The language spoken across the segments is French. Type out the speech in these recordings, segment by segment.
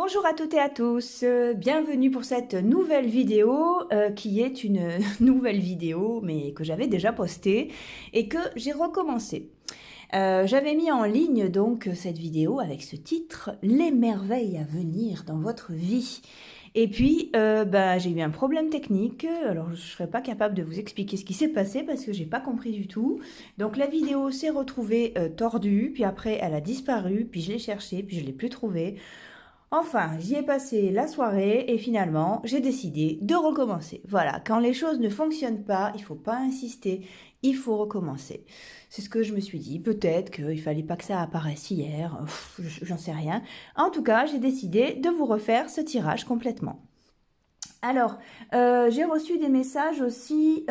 Bonjour à toutes et à tous, bienvenue pour cette nouvelle vidéo qui est une nouvelle vidéo mais que j'avais déjà postée et que j'ai recommencé. J'avais mis en ligne donc cette vidéo avec ce titre « Les merveilles à venir dans votre vie ». Et puis, j'ai eu un problème technique, alors je ne serais pas capable de vous expliquer ce qui s'est passé parce que j'ai pas compris du tout. Donc la vidéo s'est retrouvée tordue, puis après elle a disparu, puis je l'ai cherchée, puis je l'ai plus trouvée. Enfin, j'y ai passé la soirée et finalement, j'ai décidé de recommencer. Voilà, quand les choses ne fonctionnent pas, il ne faut pas insister, il faut recommencer. C'est ce que je me suis dit. Peut-être qu'il ne fallait pas que ça apparaisse hier, j'en sais rien. En tout cas, j'ai décidé de vous refaire ce tirage complètement. Alors, j'ai reçu des messages aussi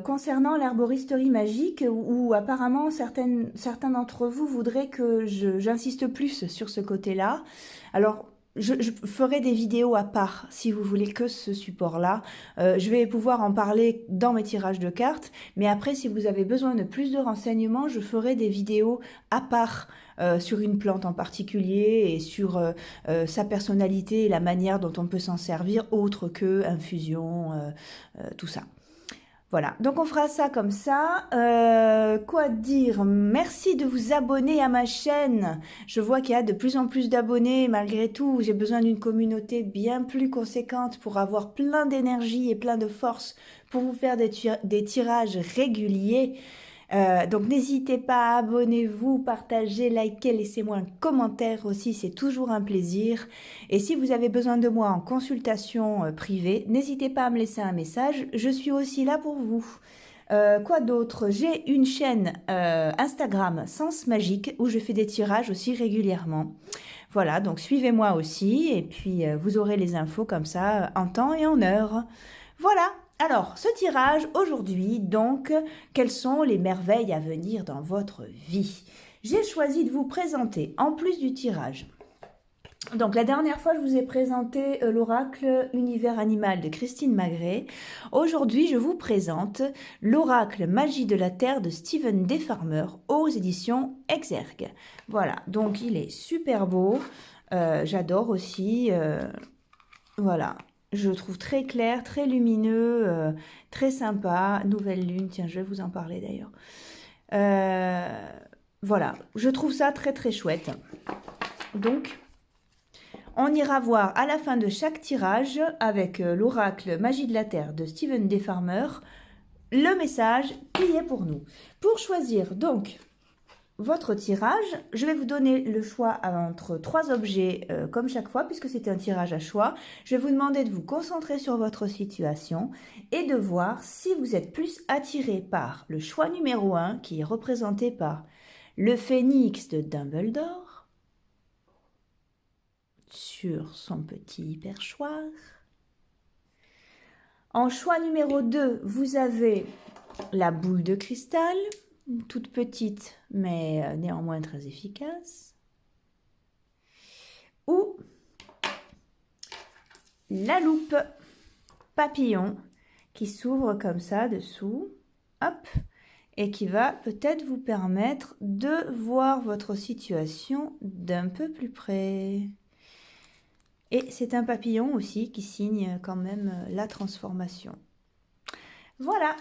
concernant l'herboristerie magique où apparemment certains d'entre vous voudraient que j'insiste plus sur ce côté-là. Alors, je ferai des vidéos à part si vous voulez que ce support-là. Je vais pouvoir en parler dans mes tirages de cartes, mais après, si vous avez besoin de plus de renseignements, je ferai des vidéos à part sur une plante en particulier et sur sa personnalité et la manière dont on peut s'en servir autre que infusion, tout ça. Voilà, donc on fera ça comme ça. Quoi dire? Merci de vous abonner à ma chaîne. Je vois qu'il y a de plus en plus d'abonnés malgré tout. J'ai besoin d'une communauté bien plus conséquente pour avoir plein d'énergie et plein de force pour vous faire des tirages réguliers. Donc n'hésitez pas à abonnez-vous, partagez, likez, laissez-moi un commentaire aussi, c'est toujours un plaisir. Et si vous avez besoin de moi en consultation privée, n'hésitez pas à me laisser un message, je suis aussi là pour vous. Quoi d'autre? J'ai une chaîne Instagram Sens Magique où je fais des tirages aussi régulièrement. Voilà, donc suivez-moi aussi et puis vous aurez les infos comme ça en temps et en heure. Voilà. Alors, ce tirage aujourd'hui, donc, quelles sont les merveilles à venir dans votre vie? J'ai choisi de vous présenter, en plus du tirage. Donc, la dernière fois, je vous ai présenté l'oracle Univers Animal de Christine Magret. Aujourd'hui, je vous présente l'oracle Magie de la Terre de Steven Defarmer aux éditions Exergue. Voilà, donc il est super beau. J'adore aussi. Voilà. Je le trouve très clair, très lumineux, très sympa. Nouvelle lune, tiens, je vais vous en parler d'ailleurs. Voilà, je trouve ça très très chouette. Donc, on ira voir à la fin de chaque tirage, avec l'oracle Magie de la Terre de Steven Defarmer, le message qui est pour nous. Pour choisir donc votre tirage, je vais vous donner le choix entre 3 objets comme chaque fois puisque c'est un tirage à choix. Je vais vous demander de vous concentrer sur votre situation et de voir si vous êtes plus attiré par le choix numéro 1 qui est représenté par le phénix de Dumbledore sur son petit perchoir. En choix numéro 2, vous avez la boule de cristal, toute petite mais néanmoins très efficace. Ou la loupe papillon qui s'ouvre comme ça dessous, hop, et qui va peut-être vous permettre de voir votre situation d'un peu plus près. Et c'est un papillon aussi qui signe quand même la transformation. Voilà,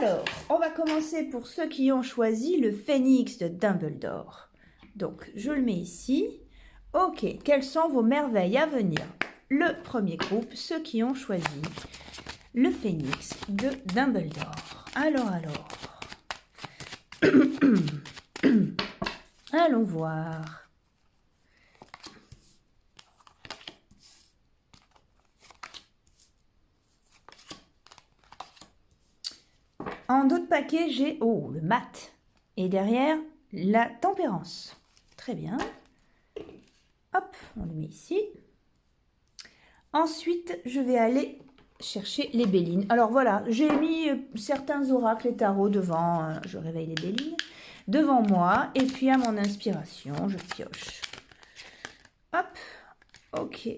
alors on va commencer pour ceux qui ont choisi le phénix de Dumbledore. Donc je le mets ici. Ok, quelles sont vos merveilles à venir? Le premier groupe, ceux qui ont choisi le phénix de Dumbledore. Alors. Allons voir. En d'autres paquets, j'ai le mat. Et derrière, la tempérance. Très bien. Hop, on le met ici. Ensuite, je vais aller chercher les bélines. Alors voilà, j'ai mis certains oracles et tarots devant, je réveille les bélines, devant moi. Et puis à mon inspiration, je pioche. Hop, ok.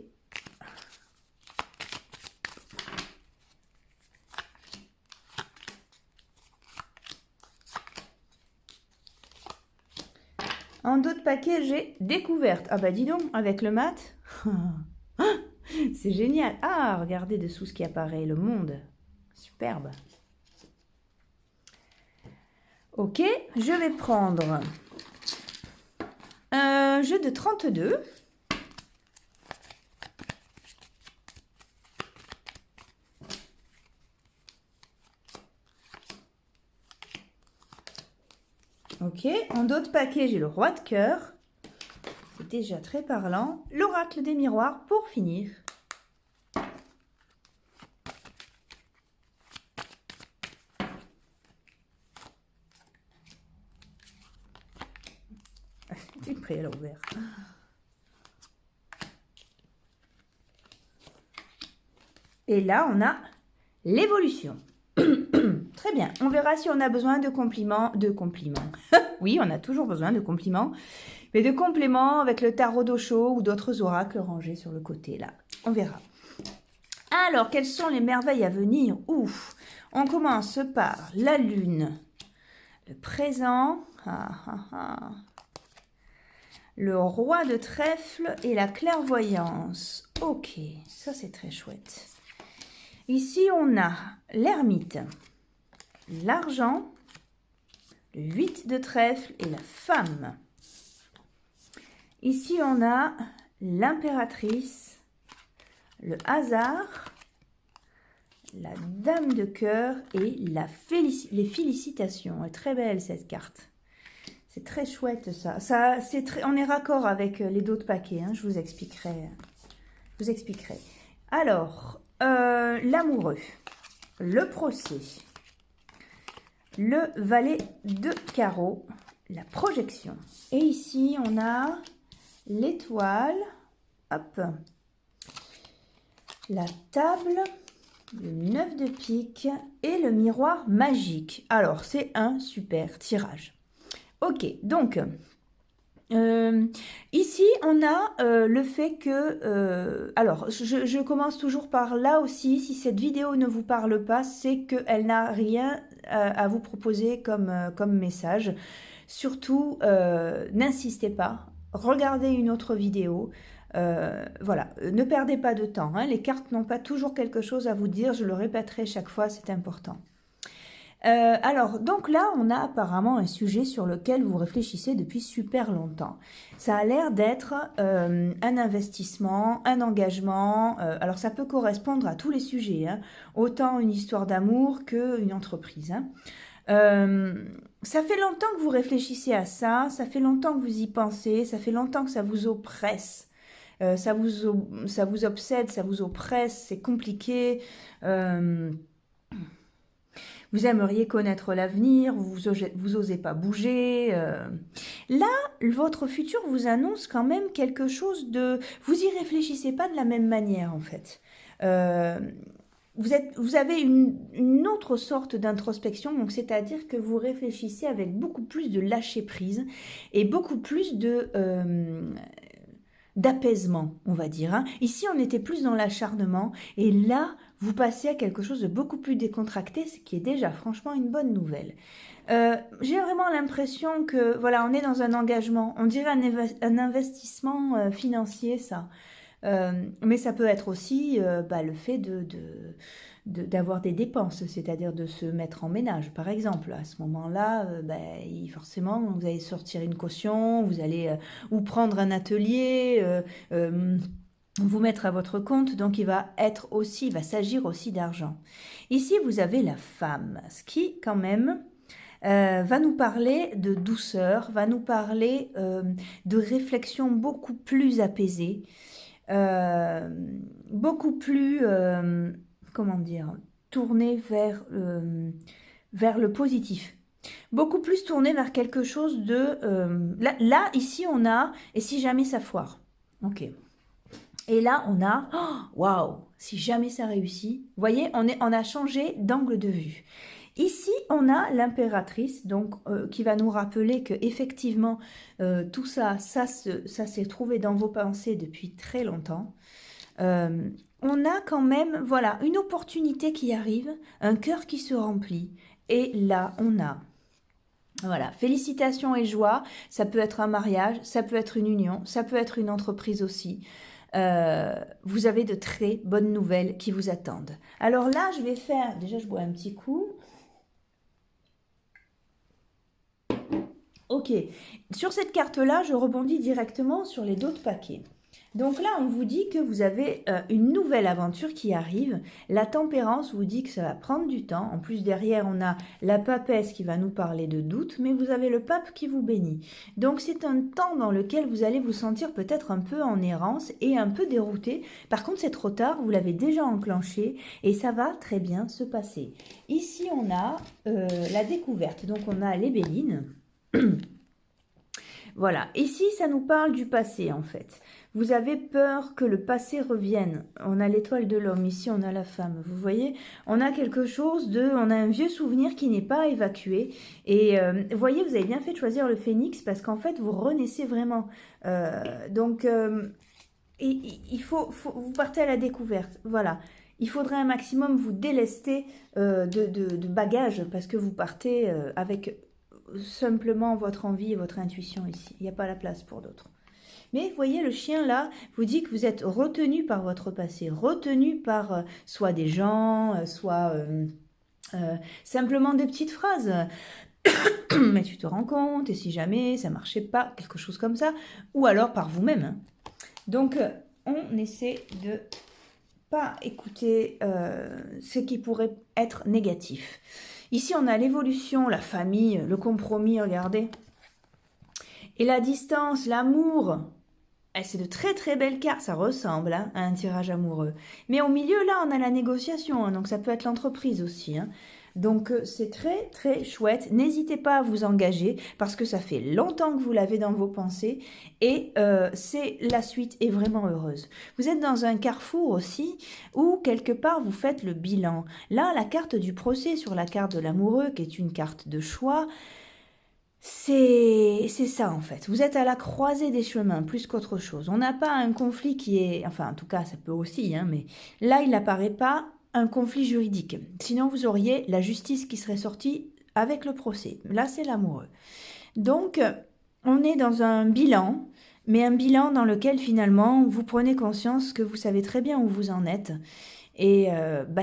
En d'autres paquets, j'ai découverte. Ah bah dis donc, avec le mat. C'est génial. Ah, regardez dessous ce qui apparaît, le monde. Superbe. Ok, je vais prendre un jeu de 32. Ok, en d'autres paquets, j'ai le roi de cœur. C'est déjà très parlant. L'oracle des miroirs pour finir. C'est prêt, elle a ouvert. Et là, on a l'évolution. Très bien. On verra si on a besoin de compliments. Oui, on a toujours besoin de compliments. Mais de compléments avec le tarot d'Osho ou d'autres oracles rangés sur le côté, là. On verra. Alors, quelles sont les merveilles à venir? Ouf. On commence par la lune. Le présent. Le roi de trèfle et la clairvoyance. Ok, ça c'est très chouette. Ici, on a l'ermite, l'argent, le 8 de trèfle et la femme. Ici, on a l'impératrice, le hasard, la dame de cœur et les félicitations. Elle est très belle cette carte. C'est très chouette ça. On est raccord avec les d'autres paquets. Hein, je vous expliquerai. Alors, l'amoureux, le procès, le valet de carreau, la projection. Et ici, on a l'étoile, hop, la table, le 9 de pique et le miroir magique. Alors, c'est un super tirage. Ok, donc... ici, on a le fait que... alors, je commence toujours par là aussi. Si cette vidéo ne vous parle pas, c'est qu'elle n'a rien à vous proposer comme message. Surtout, n'insistez pas. Regardez une autre vidéo. Voilà, ne perdez pas de temps. Hein. Les cartes n'ont pas toujours quelque chose à vous dire. Je le répéterai chaque fois, c'est important. Alors, donc là, on a apparemment un sujet sur lequel vous réfléchissez depuis super longtemps. Ça a l'air d'être un investissement, un engagement. Alors, ça peut correspondre à tous les sujets, hein, autant une histoire d'amour qu'une entreprise. Hein. Ça fait longtemps que vous réfléchissez à ça, ça fait longtemps que vous y pensez, ça fait longtemps que ça vous oppresse. Ça vous obsède, ça vous oppresse, c'est compliqué. Vous aimeriez connaître l'avenir, vous osez pas bouger. Là, votre futur vous annonce quand même quelque chose de... Vous y réfléchissez pas de la même manière, en fait. Vous avez une autre sorte d'introspection, donc c'est-à-dire que vous réfléchissez avec beaucoup plus de lâcher-prise et beaucoup plus d'apaisement, on va dire. Hein. Ici, on était plus dans l'acharnement, et là, vous passez à quelque chose de beaucoup plus décontracté, ce qui est déjà franchement une bonne nouvelle. J'ai vraiment l'impression que, voilà, on est dans un engagement, on dirait un investissement financier, ça. Mais ça peut être aussi le fait d'avoir des dépenses, c'est-à-dire de se mettre en ménage, par exemple. À ce moment-là, forcément, vous allez sortir une caution, vous allez ou prendre un atelier, vous mettre à votre compte, donc il va s'agir aussi d'argent. Ici, vous avez la femme, ce qui, quand même, va nous parler de douceur, va nous parler de réflexion beaucoup plus apaisée, beaucoup plus, comment dire, tournée vers le positif. Beaucoup plus tournée vers quelque chose de... là, ici, on a... Et si jamais ça foire? Ok. Et là, on a, waouh, si jamais ça réussit, vous voyez, on a changé d'angle de vue. Ici, on a l'impératrice, donc qui va nous rappeler que effectivement, tout ça s'est trouvé dans vos pensées depuis très longtemps. On a quand même, voilà, une opportunité qui arrive, un cœur qui se remplit, et là, on a Voilà, félicitations et joie, ça peut être un mariage, ça peut être une union, ça peut être une entreprise aussi. Vous avez de très bonnes nouvelles qui vous attendent. Alors là, je vais faire, déjà je bois un petit coup. Ok, sur cette carte-là, je rebondis directement sur les d'autres paquets. Donc là, on vous dit que vous avez une nouvelle aventure qui arrive. La tempérance vous dit que ça va prendre du temps. En plus, derrière, on a la papesse qui va nous parler de doute, mais vous avez le pape qui vous bénit. Donc c'est un temps dans lequel vous allez vous sentir peut-être un peu en errance et un peu dérouté. Par contre, c'est trop tard, vous l'avez déjà enclenché et ça va très bien se passer. Ici, on a la découverte. Donc on a les Bélines. Voilà, ici ça nous parle du passé en fait. Vous avez peur que le passé revienne. On a l'étoile de l'homme, ici on a la femme. Vous voyez, on a quelque chose de... On a un vieux souvenir qui n'est pas évacué. Et vous voyez, vous avez bien fait de choisir le phénix parce qu'en fait vous renaissez vraiment. Vous partez à la découverte. Voilà. Il faudrait un maximum vous délester de bagages parce que vous partez avec simplement votre envie et votre intuition ici. Il n'y a pas la place pour d'autres. Mais vous voyez, le chien là vous dit que vous êtes retenu par votre passé, retenu par soit des gens, soit simplement des petites phrases. Mais tu te rends compte, et si jamais ça marchait pas, quelque chose comme ça, ou alors par vous-même. Hein. Donc, on essaie de pas écouter ce qui pourrait être négatif. Ici, on a l'évolution, la famille, le compromis, regardez. Et la distance, l'amour. C'est de très très belles cartes, ça ressemble hein, à un tirage amoureux. Mais au milieu, là, on a la négociation, hein, donc ça peut être l'entreprise aussi. Hein. Donc c'est très très chouette. N'hésitez pas à vous engager parce que ça fait longtemps que vous l'avez dans vos pensées et c'est la suite est vraiment heureuse. Vous êtes dans un carrefour aussi où quelque part vous faites le bilan. Là, la carte du procès sur la carte de l'amoureux qui est une carte de choix. C'est ça en fait. Vous êtes à la croisée des chemins plus qu'autre chose. On n'a pas un conflit qui est... Enfin, en tout cas, ça peut aussi, hein, mais là, il n'apparaît pas un conflit juridique. Sinon, vous auriez la justice qui serait sortie avec le procès. Là, c'est l'amoureux. Donc, on est dans un bilan, mais un bilan dans lequel finalement, vous prenez conscience que vous savez très bien où vous en êtes. Et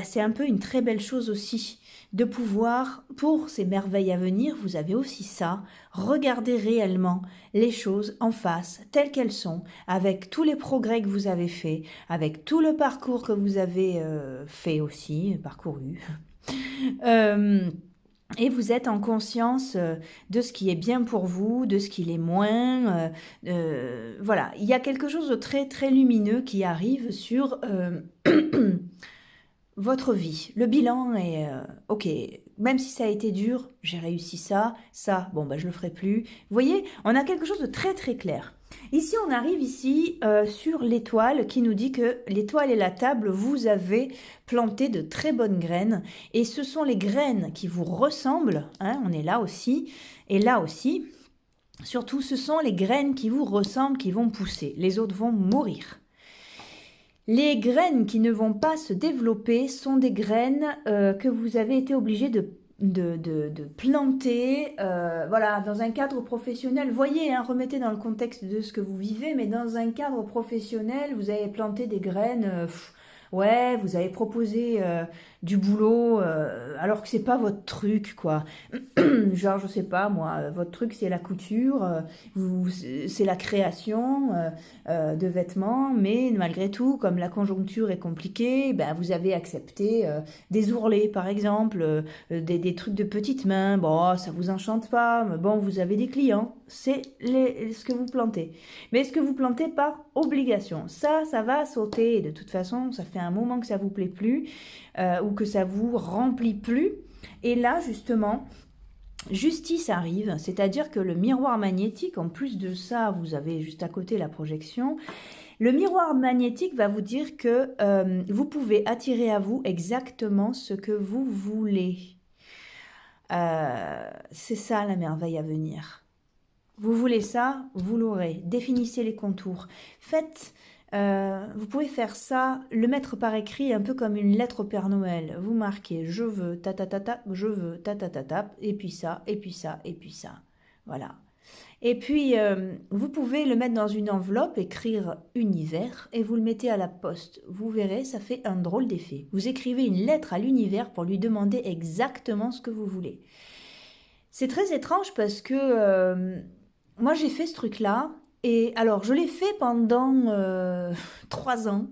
c'est un peu une très belle chose aussi de pouvoir, pour ces merveilles à venir, vous avez aussi ça, regarder réellement les choses en face, telles qu'elles sont, avec tous les progrès que vous avez faits, avec tout le parcours que vous avez fait aussi, parcouru. Et vous êtes en conscience de ce qui est bien pour vous, de ce qui l'est moins. Voilà, il y a quelque chose de très très lumineux qui arrive sur votre vie. Le bilan est ok, même si ça a été dur, j'ai réussi ça, bon bah je le ferai plus. Vous voyez, on a quelque chose de très très clair. Ici, on arrive ici sur l'étoile qui nous dit que l'étoile et la table, vous avez planté de très bonnes graines et ce sont les graines qui vous ressemblent, hein, on est là aussi, et là aussi, surtout ce sont les graines qui vous ressemblent qui vont pousser, les autres vont mourir. Les graines qui ne vont pas se développer sont des graines que vous avez été obligé de planter, voilà, dans un cadre professionnel. Voyez, hein, remettez dans le contexte de ce que vous vivez, mais dans un cadre professionnel, vous avez planté des graines, ouais, vous avez proposé du boulot, alors que c'est pas votre truc, quoi. Genre, je sais pas, moi, votre truc, c'est la couture, c'est la création de vêtements, mais malgré tout, comme la conjoncture est compliquée, ben, vous avez accepté des ourlets, par exemple, des trucs de petites mains. Bon, ça vous enchante pas, mais bon, vous avez des clients, c'est ce que vous plantez. Mais ce que vous plantez par obligation, ça va sauter. De toute façon, ça fait un moment que ça vous plaît plus ou que ça vous remplit plus. Et là, justement, justice arrive, c'est-à-dire que le miroir magnétique, en plus de ça, vous avez juste à côté la projection. Le miroir magnétique va vous dire que vous pouvez attirer à vous exactement ce que vous voulez. C'est ça la merveille à venir. Vous voulez ça, vous l'aurez. Définissez les contours. Faites Vous pouvez faire ça, le mettre par écrit, un peu comme une lettre au Père Noël. Vous marquez « je veux ta ta ta ta, je veux ta ta ta ta », et puis ça, et puis ça, et puis ça. Voilà. Et puis, vous pouvez le mettre dans une enveloppe, écrire « univers » et vous le mettez à la poste. Vous verrez, ça fait un drôle d'effet. Vous écrivez une lettre à l'univers pour lui demander exactement ce que vous voulez. C'est très étrange parce que moi, j'ai fait ce truc-là. Et alors, je l'ai fait pendant 3 ans.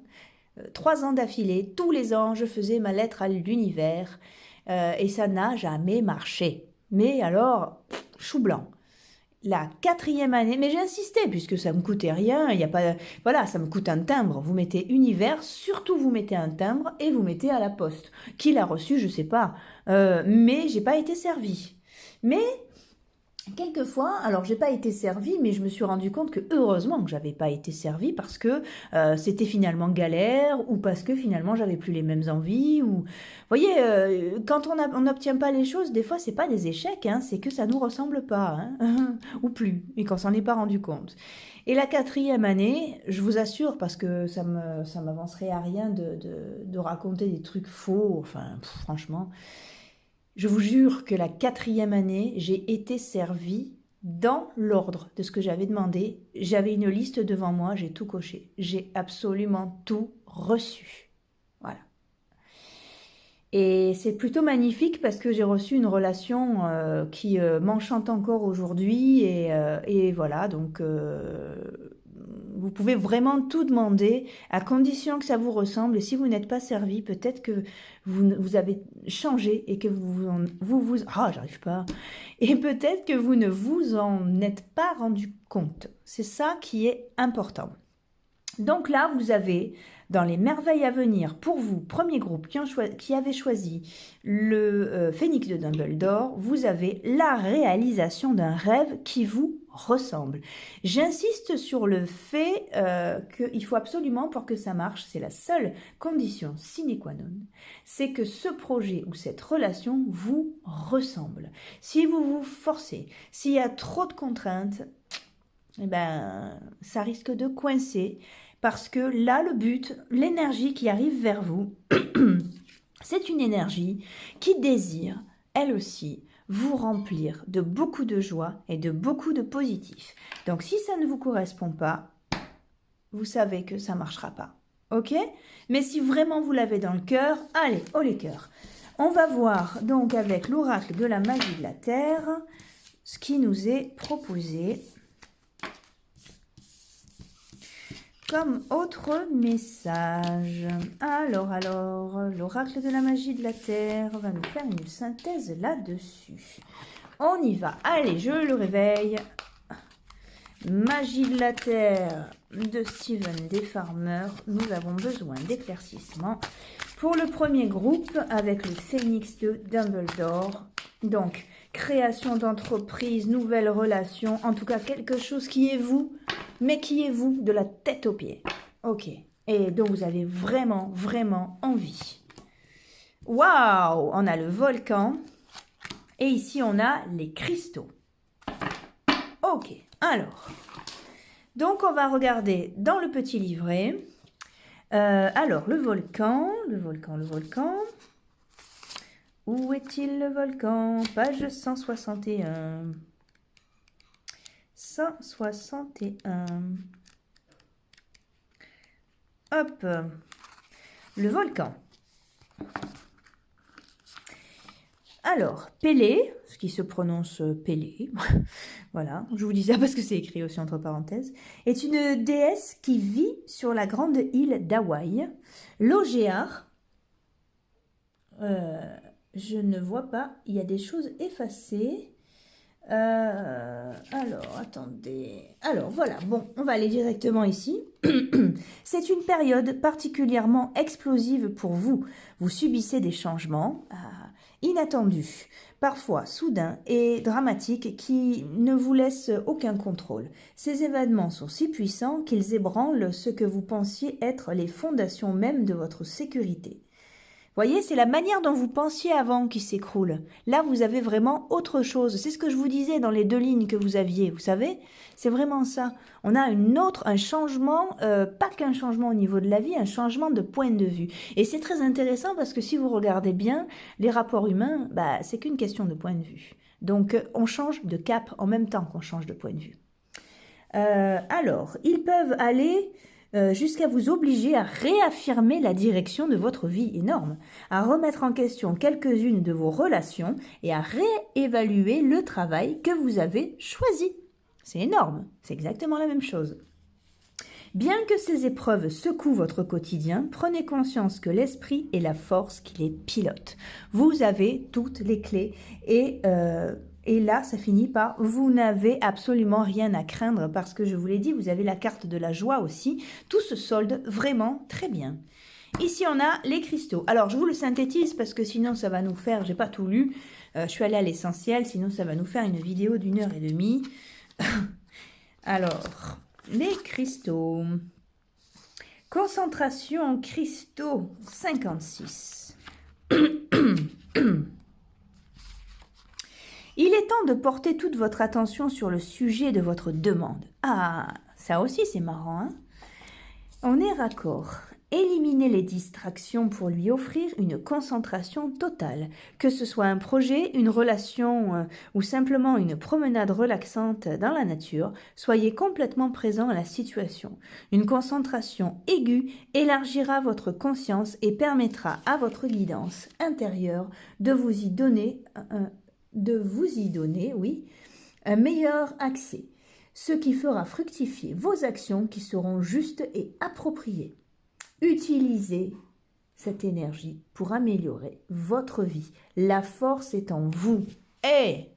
3 ans d'affilée. Tous les ans, je faisais ma lettre à l'univers. Et ça n'a jamais marché. Mais alors, chou blanc. La 4e année, mais j'ai insisté puisque ça me coûtait rien, il y a pas, voilà, ça me coûte un timbre. Vous mettez univers, surtout vous mettez un timbre et vous mettez à la poste. Qui l'a reçu, je sais pas, mais j'ai pas été servie. Mais quelquefois, alors j'ai pas été servie, mais je me suis rendu compte que heureusement que j'avais pas été servie parce que c'était finalement galère ou parce que finalement j'avais plus les mêmes envies ou, vous voyez, quand on n'obtient pas les choses, des fois c'est pas des échecs, hein, c'est que ça nous ressemble pas, hein, ou plus, et qu'on s'en est pas rendu compte. Et la 4e année, je vous assure, parce que ça m'avancerait à rien de raconter des trucs faux, enfin, franchement. Je vous jure que la 4e année, j'ai été servie dans l'ordre de ce que j'avais demandé. J'avais une liste devant moi, j'ai tout coché. J'ai absolument tout reçu. Voilà. Et c'est plutôt magnifique parce que j'ai reçu une relation qui m'enchante encore aujourd'hui. Et voilà, donc vous pouvez vraiment tout demander à condition que ça vous ressemble. Et si vous n'êtes pas servi, peut-être que vous avez changé et que ah, j'arrive pas. Et peut-être que vous ne vous en êtes pas rendu compte. C'est ça qui est important. Donc là, vous avez, dans les merveilles à venir, pour vous, premier groupe qui avait choisi le Phénix de Dumbledore, vous avez la réalisation d'un rêve qui vous ressemble. J'insiste sur le fait qu'il faut absolument, pour que ça marche, c'est la seule condition sine qua non, c'est que ce projet ou cette relation vous ressemble. Si vous vous forcez, s'il y a trop de contraintes, eh ben, ça risque de coincer. Parce que là, le but, l'énergie qui arrive vers vous, c'est une énergie qui désire, elle aussi, vous remplir de beaucoup de joie et de beaucoup de positif. Donc, si ça ne vous correspond pas, vous savez que ça ne marchera pas. Ok? Mais si vraiment vous l'avez dans le cœur, allez, haut les cœurs. On va voir donc avec l'oracle de la magie de la Terre ce qui nous est proposé comme autre message. Alors, l'oracle de la magie de la Terre va nous faire une synthèse là-dessus. On y va. Allez, je le réveille. Magie de la Terre de Steven Defarmer. Nous avons besoin d'éclaircissement. Pour le premier groupe, avec le Phénix de Dumbledore. Donc, création d'entreprise, nouvelles relations, en tout cas quelque chose qui est vous, mais qui est vous de la tête aux pieds. Ok. Et donc vous avez vraiment, vraiment envie. Waouh! On a le volcan. Et ici, on a les cristaux. Ok. Alors. Donc, on va regarder dans le petit livret. Alors, le volcan. Où est-il le volcan? Page 161. 161. Hop. Le volcan. Alors, Pélée, ce qui se prononce Pélée, voilà, je vous dis ça parce que c'est écrit aussi entre parenthèses, est une déesse qui vit sur la grande île d'Hawaï. Logéar, je ne vois pas, il y a des choses effacées. Alors, attendez. Alors, voilà, bon, on va aller directement ici. C'est une période particulièrement explosive pour vous. Vous subissez des changements inattendus, parfois soudains et dramatiques qui ne vous laissent aucun contrôle. Ces événements sont si puissants qu'ils ébranlent ce que vous pensiez être les fondations même de votre sécurité. Voyez, c'est la manière dont vous pensiez avant qui s'écroule. Là, vous avez vraiment autre chose. C'est ce que je vous disais dans les 2 lignes que vous aviez, vous savez. C'est vraiment ça. On a un changement, pas qu'un changement au niveau de la vie, un changement de point de vue. Et c'est très intéressant parce que si vous regardez bien, les rapports humains, bah, c'est qu'une question de point de vue. Donc, on change de cap en même temps qu'on change de point de vue. Alors, ils peuvent aller jusqu'à vous obliger à réaffirmer la direction de votre vie énorme, à remettre en question quelques-unes de vos relations et à réévaluer le travail que vous avez choisi. C'est énorme, c'est exactement la même chose. Bien que ces épreuves secouent votre quotidien, prenez conscience que l'esprit est la force qui les pilote. Vous avez toutes les clés et là, ça finit par « vous n'avez absolument rien à craindre » parce que je vous l'ai dit, vous avez la carte de la joie aussi. Tout se solde vraiment très bien. Ici, on a les cristaux. Alors, je vous le synthétise parce que sinon, ça va nous faire... J'ai pas tout lu. Je suis allée à l'essentiel, sinon ça va nous faire une vidéo d'1h30. Alors, les cristaux. Concentration cristaux 56. Il est temps de porter toute votre attention sur le sujet de votre demande. Ah, ça aussi c'est marrant, hein? On est raccord. Éliminez les distractions pour lui offrir une concentration totale. Que ce soit un projet, une relation ou simplement une promenade relaxante dans la nature, soyez complètement présent à la situation. Une concentration aiguë élargira votre conscience et permettra à votre guidance intérieure de vous y donner un meilleur accès, ce qui fera fructifier vos actions qui seront justes et appropriées. Utilisez cette énergie pour améliorer votre vie. La force est en vous. Et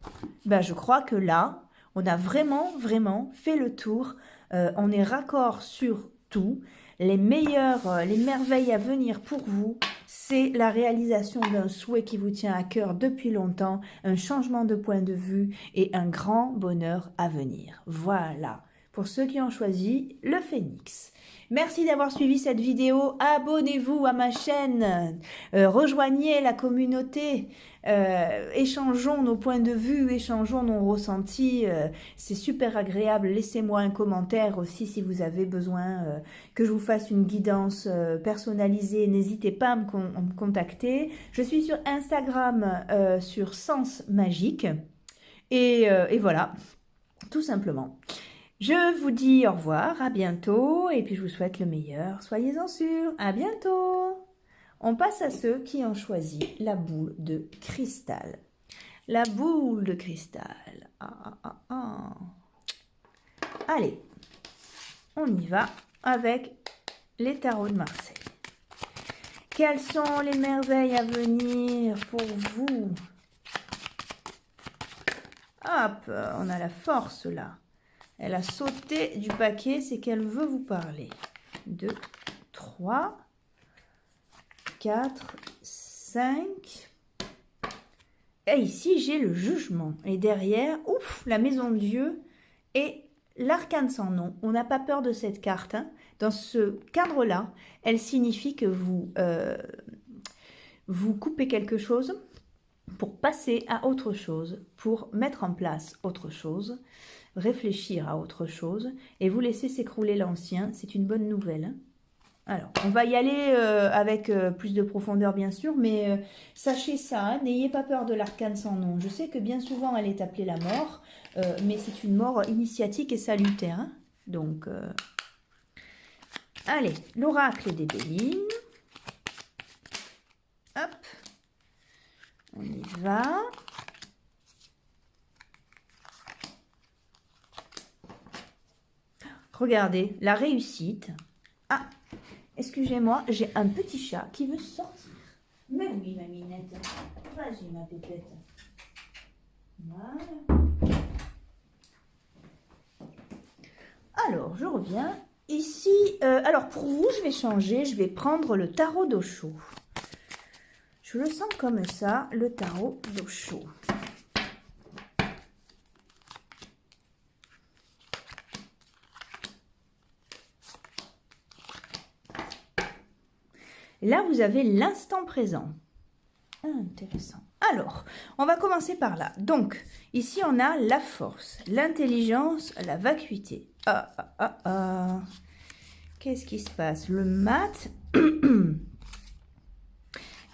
je crois que là, on a vraiment fait le tour. On est raccord sur tout. Les merveilles à venir pour vous, c'est la réalisation d'un souhait qui vous tient à cœur depuis longtemps, un changement de point de vue et un grand bonheur à venir. Voilà, pour ceux qui ont choisi le phénix. Merci d'avoir suivi cette vidéo. Abonnez-vous à ma chaîne, rejoignez la communauté, échangeons nos points de vue, échangeons nos ressentis. C'est super agréable. Laissez-moi un commentaire aussi si vous avez besoin que je vous fasse une guidance personnalisée. N'hésitez pas à me contacter. Je suis sur Instagram sur Sens Magique. Et voilà, tout simplement. Je vous dis au revoir, à bientôt, et puis je vous souhaite le meilleur. Soyez-en sûrs, à bientôt. On passe à ceux qui ont choisi la boule de cristal. La boule de cristal. Allez, on y va avec les tarots de Marseille. Quelles sont les merveilles à venir pour vous? Hop, on a la force là. Elle a sauté du paquet, c'est qu'elle veut vous parler. 2, 3, 4, 5. Et ici, j'ai le jugement. Et derrière, ouf, la maison de Dieu et l'arcane sans nom. On n'a pas peur de cette carte. Hein. Dans ce cadre-là, elle signifie que vous coupez quelque chose pour passer à autre chose, pour mettre en place autre chose, réfléchir à autre chose et vous laisser s'écrouler l'ancien. C'est une bonne nouvelle. Hein. Alors, on va y aller avec plus de profondeur bien sûr, mais sachez ça, hein, n'ayez pas peur de l'arcane sans nom. Je sais que bien souvent elle est appelée la mort, mais c'est une mort initiatique et salutaire. Hein. Donc, allez, l'oracle des Béline. Hop, on y va. Regardez, la réussite. Ah, excusez-moi, j'ai un petit chat qui veut sortir. Mais oui, ma minette. Vas-y, ma pépette. Voilà. Alors, je reviens. Ici, alors pour vous, je vais changer. Je vais prendre le tarot d'Osho. Je le sens comme ça, le tarot d'Osho. Là, vous avez l'instant présent. Intéressant. Alors, on va commencer par là. Donc, ici, on a la force, l'intelligence, la vacuité. Qu'est-ce qui se passe? Le mat,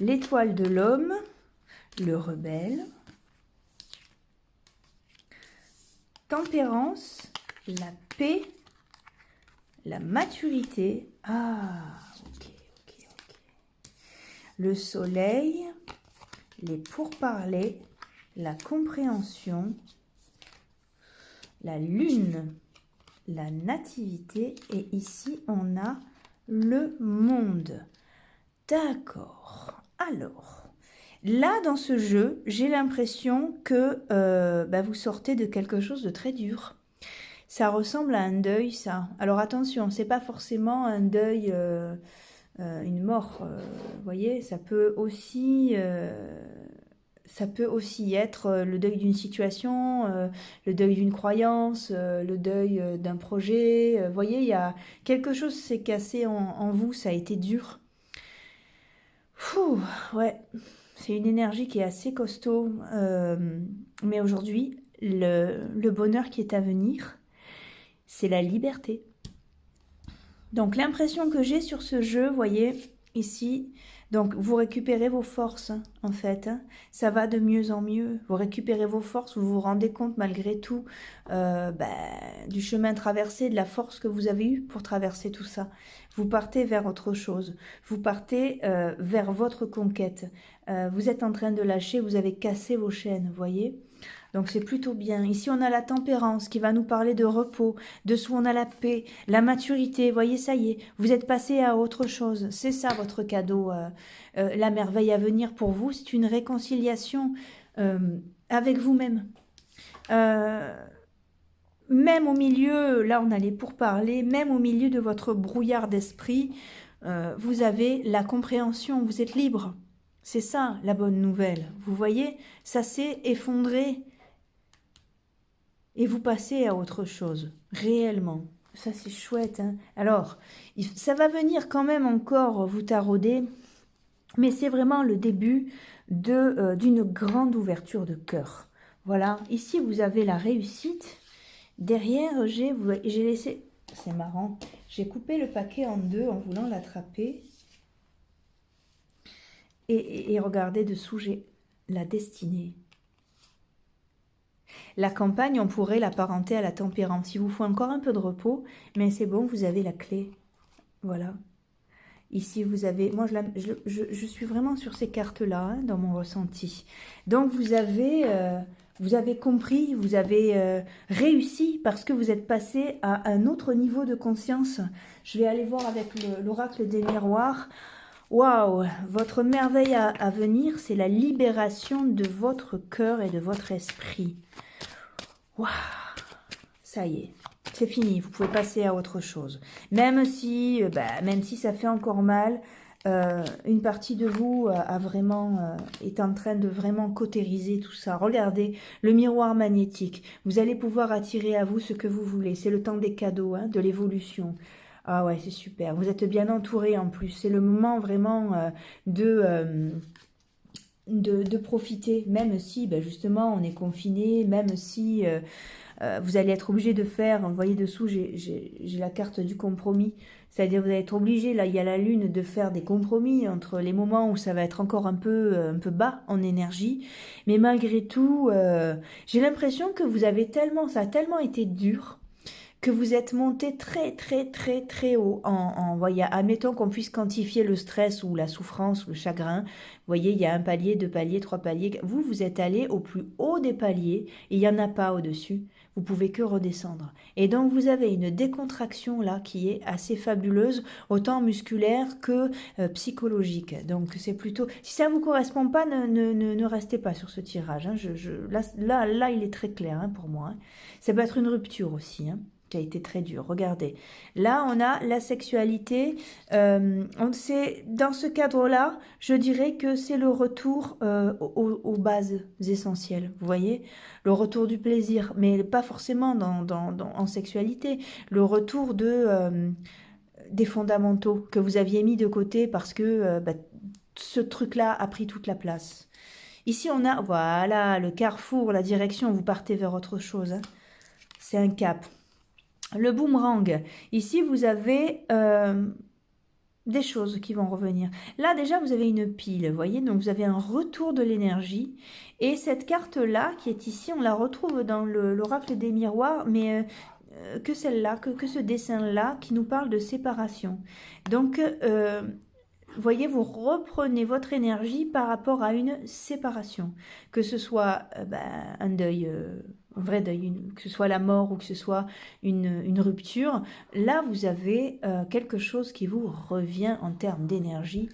l'étoile de l'homme, le rebelle, tempérance, la paix, la maturité. Ok. Le soleil, les pourparlers, la compréhension, la lune, la nativité, et ici on a le monde. D'accord. Alors, là dans ce jeu, j'ai l'impression que vous sortez de quelque chose de très dur. Ça ressemble à un deuil, ça. Alors attention, c'est pas forcément un deuil, une mort. Vous voyez, ça peut aussi être le deuil d'une situation, le deuil d'une croyance, le deuil d'un projet. Vous voyez, il y a quelque chose qui s'est cassé en vous, ça a été dur. Ouais, c'est une énergie qui est assez costaud. Mais aujourd'hui, le bonheur qui est à venir, c'est la liberté. Donc l'impression que j'ai sur ce jeu, vous voyez, ici, donc vous récupérez vos forces, en fait. Ça va de mieux en mieux. Vous récupérez vos forces, vous vous rendez compte malgré tout du chemin traversé, de la force que vous avez eue pour traverser tout ça. Vous partez vers autre chose. Vous partez vers votre conquête. Vous êtes en train de lâcher, vous avez cassé vos chaînes, vous voyez. Donc c'est plutôt bien. Ici on a la tempérance qui va nous parler de repos. Dessous on a la paix, la maturité. Voyez, ça y est, vous êtes passé à autre chose. C'est ça votre cadeau. La merveille à venir pour vous, c'est une réconciliation avec vous-même. Même au milieu, là on allait pour parler, même au milieu de votre brouillard d'esprit, vous avez la compréhension, vous êtes libre. C'est ça la bonne nouvelle. Vous voyez, ça s'est effondré. Et vous passez à autre chose, réellement. Ça, c'est chouette. Hein. Alors, ça va venir quand même encore vous tarauder, mais c'est vraiment le début d'une grande ouverture de cœur. Voilà, ici, vous avez la réussite. Derrière, j'ai laissé... C'est marrant. J'ai coupé le paquet en deux en voulant l'attraper. Et regardez dessous, j'ai la destinée. La campagne, on pourrait l'apparenter à la tempérance. Il vous faut encore un peu de repos, mais c'est bon, vous avez la clé. Voilà. Ici, vous avez... Moi, je suis vraiment sur ces cartes-là, hein, dans mon ressenti. Donc, vous avez compris, vous avez réussi parce que vous êtes passé à un autre niveau de conscience. Je vais aller voir avec l'oracle des miroirs. Waouh, votre merveille à venir, c'est la libération de votre cœur et de votre esprit. Waouh, ça y est, c'est fini, vous pouvez passer à autre chose. Même si ça fait encore mal, une partie de vous est en train de vraiment cautériser tout ça. Regardez, le miroir magnétique, vous allez pouvoir attirer à vous ce que vous voulez. C'est le temps des cadeaux, hein, de l'évolution. Ah ouais, c'est super, vous êtes bien entouré en plus. C'est le moment vraiment de profiter, même si justement on est confiné, même si vous allez être obligé de faire, vous voyez dessous j'ai la carte du compromis, c'est-à-dire vous allez être obligé, là il y a la lune, de faire des compromis entre les moments où ça va être encore un peu bas en énergie, mais malgré tout j'ai l'impression que ça a tellement été dur que vous êtes monté très haut. Voyez, admettons qu'on puisse quantifier le stress ou la souffrance, le chagrin. Vous voyez, il y a un palier, 2 paliers, 3 paliers. Vous êtes allé au plus haut des paliers et il n'y en a pas au-dessus. Vous pouvez que redescendre. Et donc, vous avez une décontraction là qui est assez fabuleuse, autant musculaire que psychologique. Donc, c'est plutôt... Si ça ne vous correspond pas, ne restez pas sur ce tirage. Hein. Là, il est très clair hein, pour moi. Hein. Ça peut être une rupture aussi, hein. Qui a été très dur. Regardez, là on a la sexualité, dans ce cadre-là, je dirais que c'est le retour aux bases essentielles, vous voyez, le retour du plaisir, mais pas forcément en sexualité, le retour des fondamentaux que vous aviez mis de côté parce que bah, ce truc-là a pris toute la place. Ici, on a, voilà, le carrefour, la direction, vous partez vers autre chose. Hein. C'est un cap. Le boomerang. Ici, vous avez des choses qui vont revenir. Là, déjà, vous avez une pile, vous voyez, donc vous avez un retour de l'énergie. Et cette carte-là, qui est ici, on la retrouve dans l'oracle des miroirs, mais que celle-là, que ce dessin-là, qui nous parle de séparation. Donc, vous voyez, vous reprenez votre énergie par rapport à une séparation. Que ce soit un deuil, un vrai deuil, que ce soit la mort ou que ce soit une rupture. Là, vous avez quelque chose qui vous revient en termes d'énergie.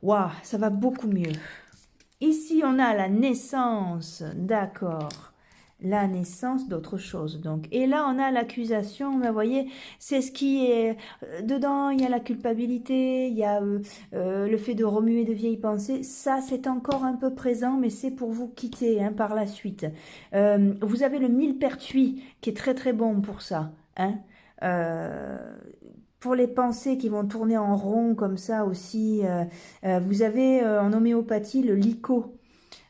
Waouh, ça va beaucoup mieux. Ici, on a la naissance, d'accord. La naissance d'autre chose, donc. Et là, on a l'accusation, vous voyez, c'est ce qui est... dedans, il y a la culpabilité, il y a le fait de remuer de vieilles pensées. Ça, c'est encore un peu présent, mais c'est pour vous quitter hein, par la suite. Vous avez le millepertuis, qui est très très bon pour ça. Hein. Pour les pensées qui vont tourner en rond comme ça aussi, vous avez en homéopathie le LYCO.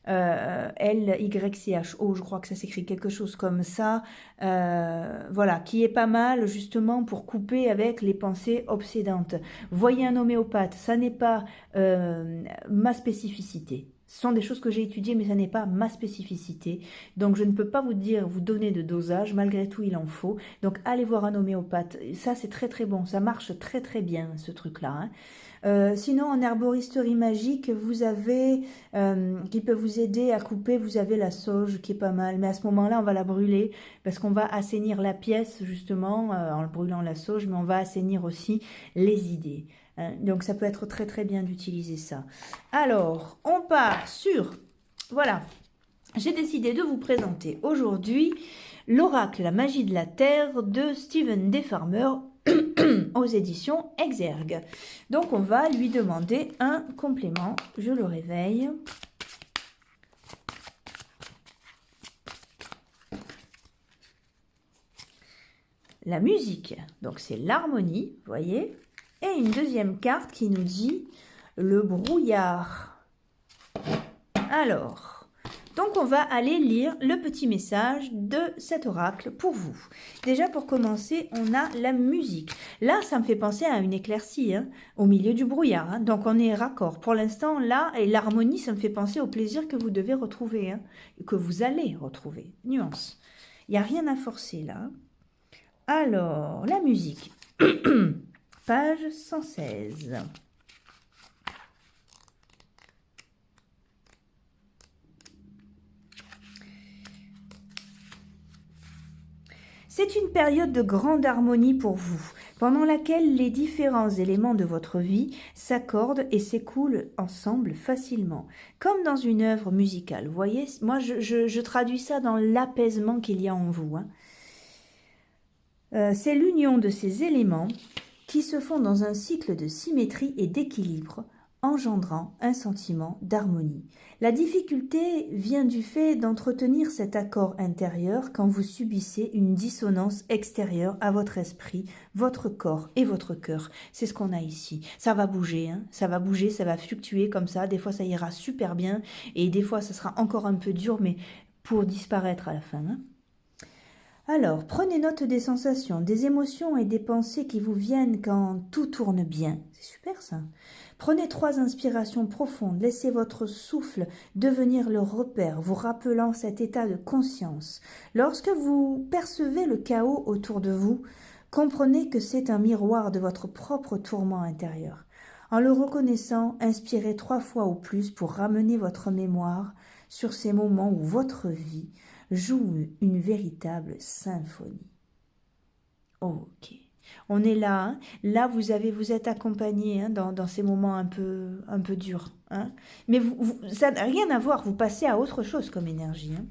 LYCHO, je crois que ça s'écrit quelque chose comme ça, voilà, qui est pas mal justement pour couper avec les pensées obsédantes. Voyez un homéopathe, ça n'est pas ma spécificité. Ce sont des choses que j'ai étudiées, mais ça n'est pas ma spécificité. Donc, je ne peux pas vous dire, vous donner de dosage. Malgré tout, il en faut. Donc, allez voir un homéopathe. Ça, c'est très, très bon. Ça marche très, très bien, ce truc-là. Hein. Sinon, en herboristerie magique, vous avez, qui peut vous aider à couper, vous avez la sauge qui est pas mal. Mais à ce moment-là, on va la brûler parce qu'on va assainir la pièce, justement, en brûlant la sauge, mais on va assainir aussi les idées. Hein. Donc, ça peut être très, très bien d'utiliser ça. Alors, on part sur... Voilà, j'ai décidé de vous présenter aujourd'hui l'oracle La magie de la Terre de Steven D. Farmer aux éditions Exergue. Donc, on va lui demander un complément. Je le réveille. La musique, donc c'est l'harmonie, vous voyez. Et une deuxième carte qui nous dit le brouillard. Alors, donc on va aller lire le petit message de cet oracle pour vous. Déjà pour commencer, on a la musique. Là, ça me fait penser à une éclaircie, hein, au milieu du brouillard. Hein, donc on est raccord. Pour l'instant, là, et l'harmonie, ça me fait penser au plaisir que vous devez retrouver, hein, que vous allez retrouver. Nuance. Il n'y a rien à forcer là. Alors, la musique. Page 116. C'est une période de grande harmonie pour vous, pendant laquelle les différents éléments de votre vie s'accordent et s'écoulent ensemble facilement, comme dans une œuvre musicale. Vous voyez, moi je traduis ça dans l'apaisement qu'il y a en vous. Hein. C'est l'union de ces éléments qui se font dans un cycle de symétrie et d'équilibre, engendrant un sentiment d'harmonie. La difficulté vient du fait d'entretenir cet accord intérieur quand vous subissez une dissonance extérieure à votre esprit, votre corps et votre cœur. C'est ce qu'on a ici. Ça va bouger, hein, ça va bouger, ça va fluctuer comme ça. Des fois, ça ira super bien et des fois, ça sera encore un peu dur, mais pour disparaître à la fin. Hein. Alors, prenez note des sensations, des émotions et des pensées qui vous viennent quand tout tourne bien. C'est super ça. Prenez 3 inspirations profondes, laissez votre souffle devenir le repère, vous rappelant cet état de conscience. Lorsque vous percevez le chaos autour de vous, comprenez que c'est un miroir de votre propre tourment intérieur. En le reconnaissant, inspirez 3 fois ou plus pour ramener votre mémoire sur ces moments où votre vie joue une véritable symphonie. Ok. On est là, hein. Là vous êtes accompagné hein, dans ces moments un peu durs. Hein. Mais ça n'a rien à voir, vous passez à autre chose comme énergie. Hein.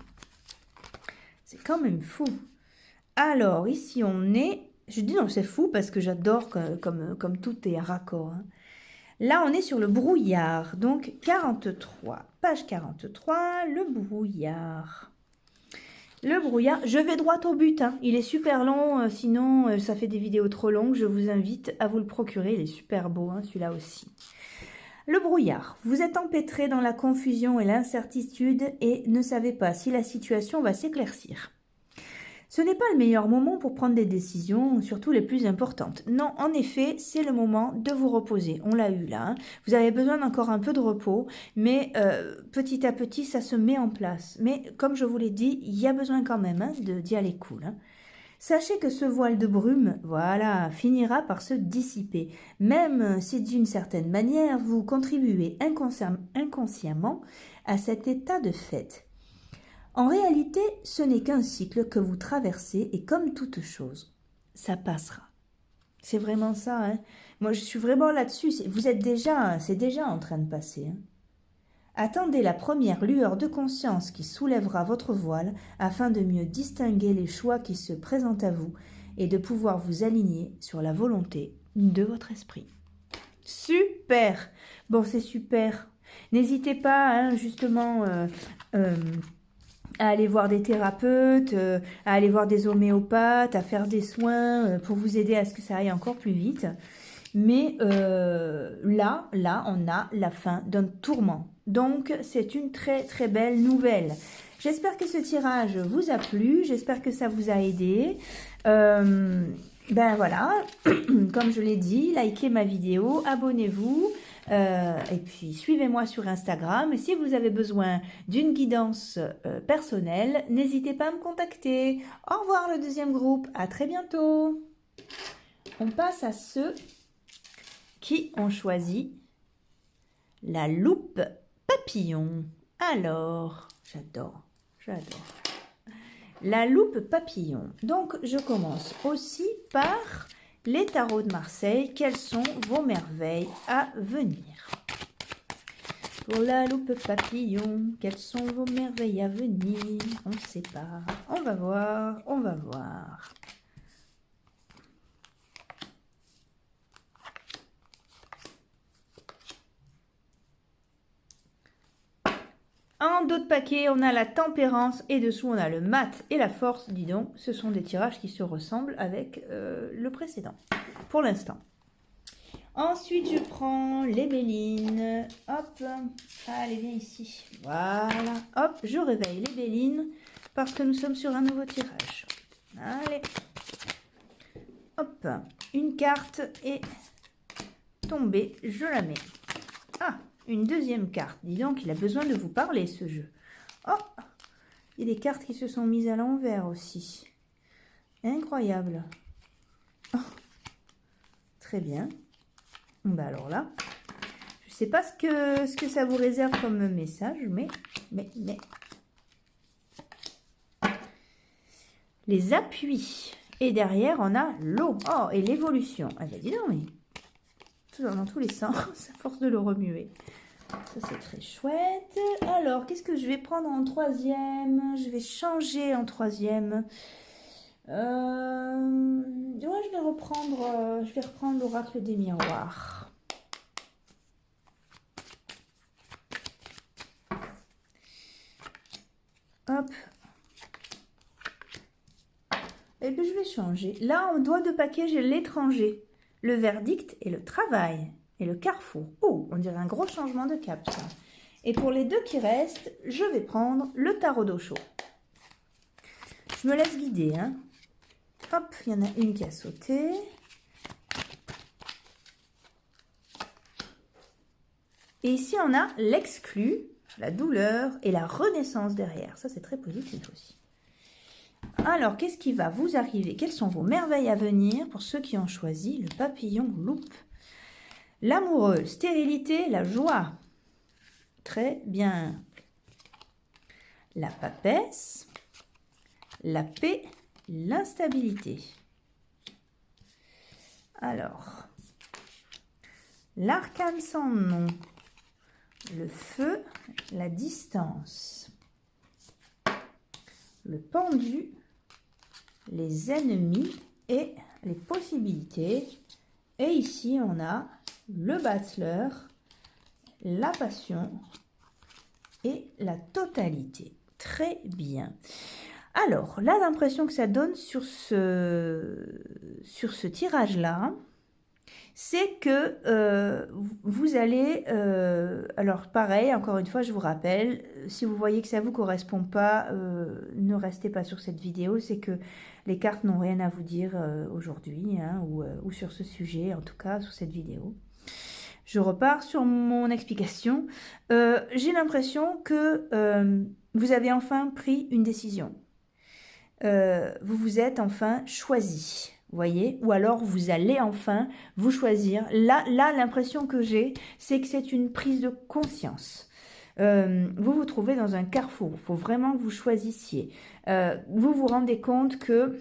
C'est quand même fou. Alors, ici on est... Je dis non, c'est fou parce que j'adore comme tout est raccord. Hein. Là, on est sur le brouillard. Donc, 43. Page 43, le brouillard. Le brouillard, je vais droit au but, hein. Il est super long, sinon ça fait des vidéos trop longues. Je vous invite à vous le procurer, il est super beau, hein, celui-là aussi. Le brouillard, vous êtes empêtré dans la confusion et l'incertitude et ne savez pas si la situation va s'éclaircir. Ce n'est pas le meilleur moment pour prendre des décisions, surtout les plus importantes. Non, en effet, c'est le moment de vous reposer. On l'a eu là. Hein. Vous avez besoin d'encore un peu de repos, mais petit à petit, ça se met en place. Mais comme je vous l'ai dit, il y a besoin quand même hein, d'y aller cool. Hein. Sachez que ce voile de brume, voilà, finira par se dissiper. Même si d'une certaine manière, vous contribuez inconsciemment à cet état de fait. En réalité, ce n'est qu'un cycle que vous traversez et comme toute chose, ça passera. C'est vraiment ça. Hein. Moi, je suis vraiment là-dessus. C'est déjà en train de passer. Hein. Attendez la première lueur de conscience qui soulèvera votre voile afin de mieux distinguer les choix qui se présentent à vous et de pouvoir vous aligner sur la volonté de votre esprit. Super! Bon, c'est super. N'hésitez pas, hein, justement... à aller voir des thérapeutes, à aller voir des homéopathes, à faire des soins pour vous aider à ce que ça aille encore plus vite. Mais là, on a la fin d'un tourment. Donc, c'est une très très belle nouvelle. J'espère que ce tirage vous a plu, j'espère que ça vous a aidé. Ben voilà, comme je l'ai dit, likez ma vidéo, abonnez-vous. Et puis suivez-moi sur Instagram et si vous avez besoin d'une guidance personnelle, n'hésitez pas à me contacter. Au revoir le deuxième groupe, à très bientôt. On passe à ceux qui ont choisi la loupe papillon. Alors, j'adore. La loupe papillon. Donc, je commence aussi par les tarots de Marseille. Quelles sont vos merveilles à venir? Pour la loupe papillon, quelles sont vos merveilles à venir? On ne sait pas. On va voir, on va voir. En dos de paquet, on a la tempérance et dessous, on a le mat et la force. Dis donc, ce sont des tirages qui se ressemblent avec le précédent, pour l'instant. Ensuite, je prends les bélines. Hop, allez, viens ici. Voilà, hop, je réveille les bélines parce que nous sommes sur un nouveau tirage. Allez, hop, une carte est tombée, je la mets. Ah, une deuxième carte. Dis donc, il a besoin de vous parler, ce jeu. Oh, il y a des cartes qui se sont mises à l'envers aussi. Incroyable. Oh, très bien. Ben alors là, je ne sais pas ce que ça vous réserve comme message, mais... Les appuis. Et derrière, on a l'eau. Oh, et l'évolution. Ah ben dis donc, mais... dans tous les sens, à force de le remuer. Ça, c'est très chouette. Alors, qu'est-ce que je vais prendre en troisième? Je vais changer en troisième. Ouais, je vais reprendre l'oracle des miroirs. Hop. Et puis, je vais changer. Là, en doigt de paquet, j'ai l'étranger. Le verdict et le travail. Et le carrefour. Oh, on dirait un gros changement de cap, ça. Et pour les deux qui restent, je vais prendre le tarot d'Osho. Je me laisse guider, hein. Hop, il y en a une qui a sauté. Et ici, on a l'exclu, la douleur et la renaissance derrière. Ça, c'est très positif aussi. Alors, qu'est-ce qui va vous arriver? Quelles sont vos merveilles à venir pour ceux qui ont choisi le papillon loupe? L'amoureux, stérilité, la joie. Très bien. La papesse, la paix, l'instabilité. Alors, l'arcane sans nom, le feu, la distance, le pendu, les ennemis et les possibilités. Et ici, on a le bachelor, la passion et la totalité. Très bien. Alors, là, l'impression que ça donne sur ce tirage-là, c'est que vous allez, alors pareil, encore une fois, je vous rappelle, si vous voyez que ça ne vous correspond pas, ne restez pas sur cette vidéo, c'est que les cartes n'ont rien à vous dire aujourd'hui, hein, ou sur ce sujet, en tout cas, sur cette vidéo. Je repars sur mon explication. J'ai l'impression que vous avez enfin pris une décision. Vous vous êtes enfin choisi, voyez, ou alors vous allez enfin vous choisir. Là l'impression que j'ai, c'est que c'est une prise de conscience. Vous vous trouvez dans un carrefour, il faut vraiment que vous choisissiez. Vous vous rendez compte que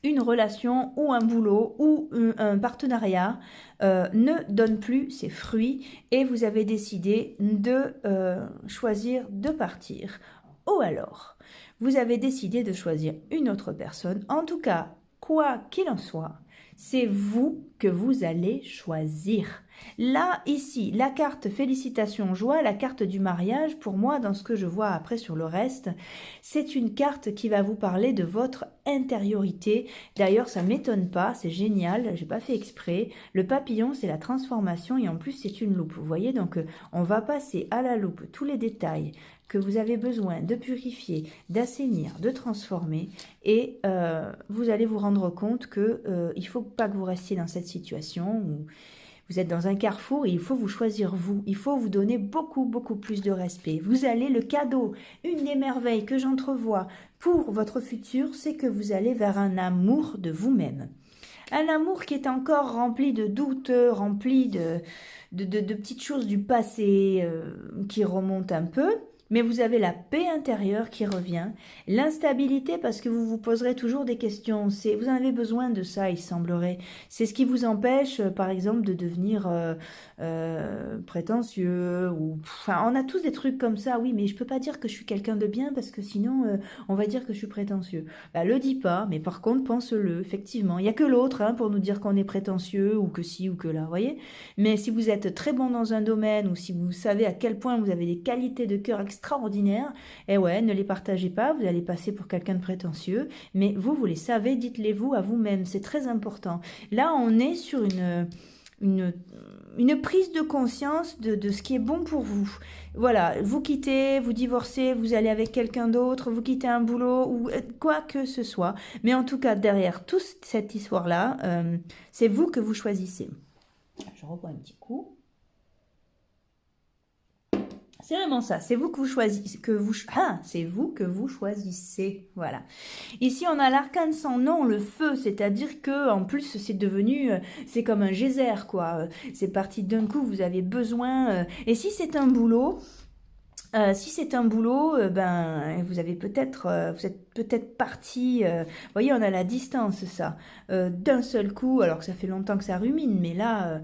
une relation ou un boulot ou un partenariat ne donne plus ses fruits et vous avez décidé de choisir de partir. Ou alors, vous avez décidé de choisir une autre personne. En tout cas, quoi qu'il en soit, c'est vous que vous allez choisir. Là, ici, la carte félicitations, joie, la carte du mariage, pour moi, dans ce que je vois après sur le reste, c'est une carte qui va vous parler de votre intériorité. D'ailleurs, ça ne m'étonne pas, c'est génial, j'ai pas fait exprès. Le papillon, c'est la transformation et en plus, c'est une loupe. Vous voyez, donc on va passer à la loupe tous les détails que vous avez besoin de purifier, d'assainir, de transformer et vous allez vous rendre compte que il ne faut pas que vous restiez dans cette situation où vous êtes dans un carrefour et il faut vous choisir vous. Il faut vous donner beaucoup plus de respect. Vous allez, le cadeau, une des merveilles que j'entrevois pour votre futur, c'est que vous allez vers un amour de vous-même. Un amour qui est encore rempli de doutes, rempli de petites choses du passé qui remontent un peu. Mais vous avez la paix intérieure qui revient, l'instabilité parce que vous vous poserez toujours des questions. Vous en avez besoin de ça, il semblerait. C'est ce qui vous empêche, par exemple, de devenir prétentieux. Enfin, on a tous des trucs comme ça. Oui, mais je peux pas dire que je suis quelqu'un de bien parce que sinon, on va dire que je suis prétentieux. Bah, le dis pas, mais par contre, pense-le, effectivement. Il n'y a que l'autre pour nous dire qu'on est prétentieux ou que ci ou que là, voyez. Mais si vous êtes très bon dans un domaine ou si vous savez à quel point vous avez des qualités de cœur extraordinaires, et ouais, ne les partagez pas, vous allez passer pour quelqu'un de prétentieux, mais vous les savez, dites-les-vous à vous-même, c'est très important. Là, on est sur une prise de conscience de ce qui est bon pour vous. Voilà, vous quittez, vous divorcez, vous allez avec quelqu'un d'autre, vous quittez un boulot ou quoi que ce soit. Mais en tout cas, derrière toute cette histoire-là, c'est vous que vous choisissez. Je reprends un petit coup. C'est vraiment ça, c'est vous que vous choisissez, c'est vous que vous choisissez, voilà. Ici, on a l'arcane sans nom, le feu, c'est-à-dire que en plus, c'est devenu, c'est comme un geyser, quoi. C'est parti d'un coup, vous avez besoin, et si c'est un boulot, ben vous avez peut-être, vous êtes peut-être parti. Vous voyez, on a la distance, ça, d'un seul coup, alors que ça fait longtemps que ça rumine, mais là,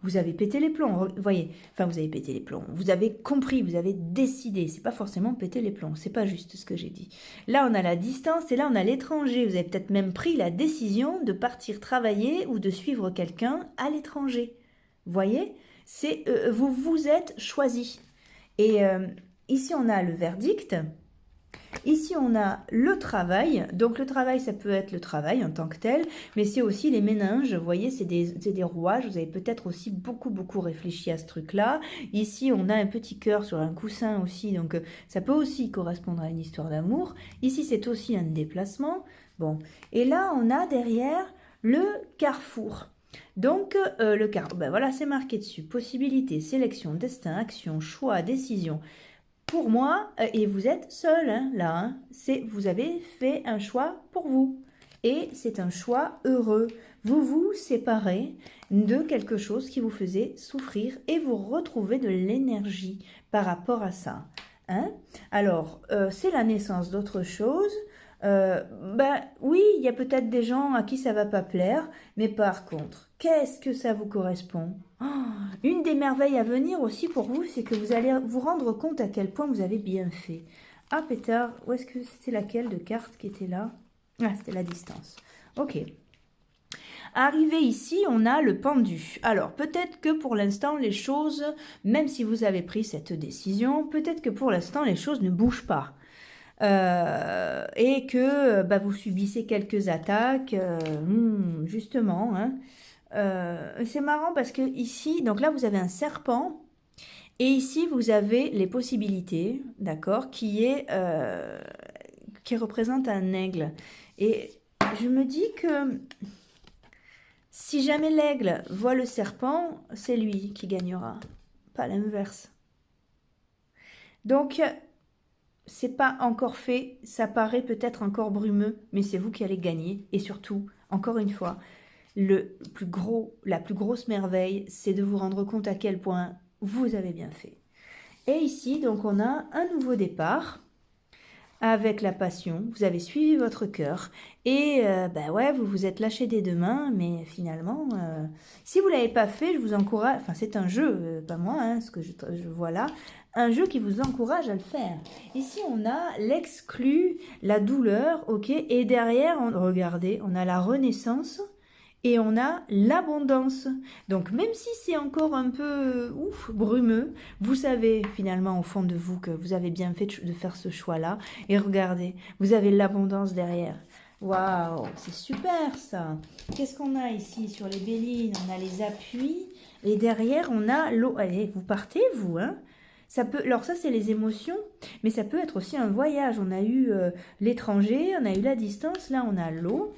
vous avez pété les plombs. Vous voyez, enfin, vous avez pété les plombs. Vous avez compris, vous avez décidé. C'est pas forcément péter les plombs. C'est pas juste ce que j'ai dit. Là, on a la distance et là, on a l'étranger. Vous avez peut-être même pris la décision de partir travailler ou de suivre quelqu'un à l'étranger. Vous voyez, c'est vous vous êtes choisi. Et ici, on a le verdict. Ici, on a le travail. Donc, le travail, ça peut être le travail en tant que tel, mais c'est aussi les méninges. Vous voyez, c'est des rouages. Vous avez peut-être aussi beaucoup réfléchi à ce truc-là. Ici, on a un petit cœur sur un coussin aussi. Donc, ça peut aussi correspondre à une histoire d'amour. Ici, c'est aussi un déplacement. Bon. Et là, on a derrière le carrefour. Donc, le carrefour, ben voilà, c'est marqué dessus. Possibilité, sélection, destin, action, choix, décision. Pour moi, et vous êtes seul là, vous avez fait un choix pour vous. Et c'est un choix heureux. Vous vous séparez de quelque chose qui vous faisait souffrir et vous retrouvez de l'énergie par rapport à ça. Alors, c'est la naissance d'autre chose. Ben oui, il y a peut-être des gens à qui ça va pas plaire, mais par contre, qu'est-ce que ça vous correspond? Une des merveilles à venir aussi pour vous, c'est que vous allez vous rendre compte à quel point vous avez bien fait. Ah, pétard, où est-ce que c'était laquelle de carte qui était là? Ah, c'était la distance. Ok. Arrivé ici, on a le pendu. Alors, peut-être que pour l'instant, les choses, même si vous avez pris cette décision, peut-être que pour l'instant, les choses ne bougent pas. et que bah, vous subissez quelques attaques, justement. Hein. C'est marrant parce que ici, donc là vous avez un serpent, et ici vous avez les possibilités, d'accord, qui représente un aigle. Et je me dis que si jamais l'aigle voit le serpent, c'est lui qui gagnera, pas l'inverse. Donc, c'est pas encore fait, ça paraît peut-être encore brumeux, mais c'est vous qui allez gagner. Et surtout, encore une fois, la plus grosse merveille, c'est de vous rendre compte à quel point vous avez bien fait. Et ici, donc, on a un nouveau départ avec la passion. Vous avez suivi votre cœur et ben ouais, vous vous êtes lâché des deux mains, mais finalement, si vous l'avez pas fait, je vous encourage. Enfin, c'est un jeu, pas moi, hein, ce que je vois là, un jeu qui vous encourage à le faire. Ici, on a l'exclu, la douleur, ok, et derrière, regardez, on a la renaissance. Et on a l'abondance. Donc même si c'est encore un peu brumeux, vous savez finalement au fond de vous que vous avez bien fait de faire ce choix-là. Et regardez, vous avez l'abondance derrière. Waouh, c'est super ça. Qu'est-ce qu'on a ici sur les bélines? On a les appuis. Et derrière, on a l'eau. Allez, vous partez, vous, hein? Ça peut, alors ça, c'est les émotions, mais ça peut être aussi un voyage. On a eu l'étranger, on a eu la distance, là on a l'eau.